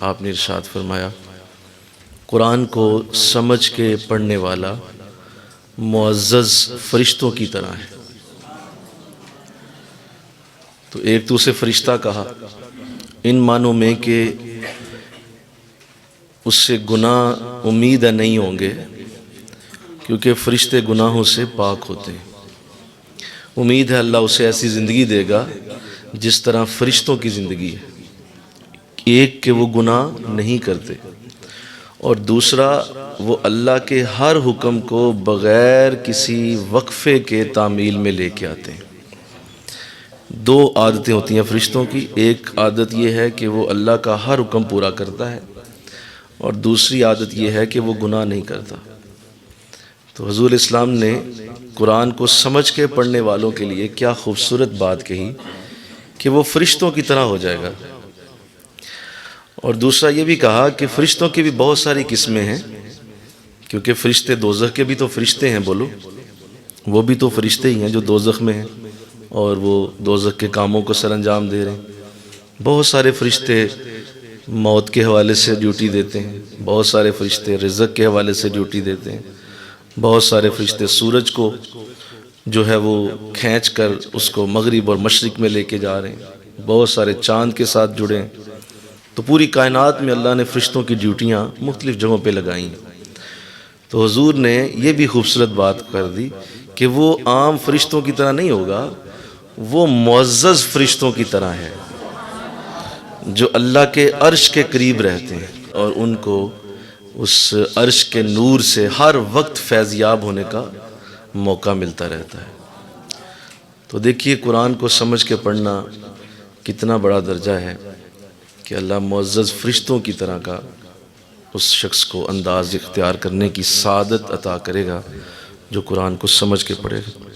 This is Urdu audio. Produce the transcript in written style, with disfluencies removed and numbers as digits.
آپ نے ارشاد فرمایا قرآن کو سمجھ کے پڑھنے والا معزز فرشتوں کی طرح ہے۔ تو ایک تو اسے فرشتہ کہا ان معنوں میں کہ اس سے گناہ امید ہے نہیں ہوں گے، کیونکہ فرشتے گناہوں سے پاک ہوتے ہیں۔ امید ہے اللہ اسے ایسی زندگی دے گا جس طرح فرشتوں کی زندگی ہے، ایک کہ وہ گناہ نہیں کرتے، اور دوسرا وہ اللہ کے ہر حکم کو بغیر کسی وقفے کے تعمیل میں لے کے آتے ہیں۔ دو عادتیں ہوتی ہیں فرشتوں کی، ایک عادت یہ ہے کہ وہ اللہ کا ہر حکم پورا کرتا ہے، اور دوسری عادت یہ ہے کہ وہ گناہ نہیں کرتا۔ تو حضور اسلام نے قرآن کو سمجھ کے پڑھنے والوں کے لیے کیا خوبصورت بات کہی کہ وہ فرشتوں کی طرح ہو جائے گا۔ اور دوسرا یہ بھی کہا کہ فرشتوں کی بھی بہت ساری قسمیں ہیں، کیونکہ فرشتے دوزخ کے بھی تو فرشتے ہیں، بولو وہ بھی تو فرشتے ہی ہیں جو دوزخ میں ہیں اور وہ دوزخ کے کاموں کو سر انجام دے رہے ہیں۔ بہت سارے فرشتے موت کے حوالے سے ڈیوٹی دیتے ہیں، بہت سارے فرشتے رزق کے حوالے سے ڈیوٹی دیتے ہیں، بہت سارے فرشتے سورج کو جو ہے وہ کھینچ کر اس کو مغرب اور مشرق میں لے کے جا رہے ہیں، بہت سارے چاند کے ساتھ جڑے ہیں۔ تو پوری کائنات میں اللہ نے فرشتوں کی ڈیوٹیاں مختلف جگہوں پہ لگائیں۔ تو حضور نے یہ بھی خوبصورت بات کر دی کہ وہ عام فرشتوں کی طرح نہیں ہوگا، وہ معزز فرشتوں کی طرح ہے جو اللہ کے عرش کے قریب رہتے ہیں، اور ان کو اس عرش کے نور سے ہر وقت فیضیاب ہونے کا موقع ملتا رہتا ہے۔ تو دیکھیے قرآن کو سمجھ کے پڑھنا کتنا بڑا درجہ ہے کہ اللہ معزز فرشتوں کی طرح کا اس شخص کو انداز اختیار کرنے کی سعادت عطا کرے گا جو قرآن کو سمجھ کے پڑھے گا۔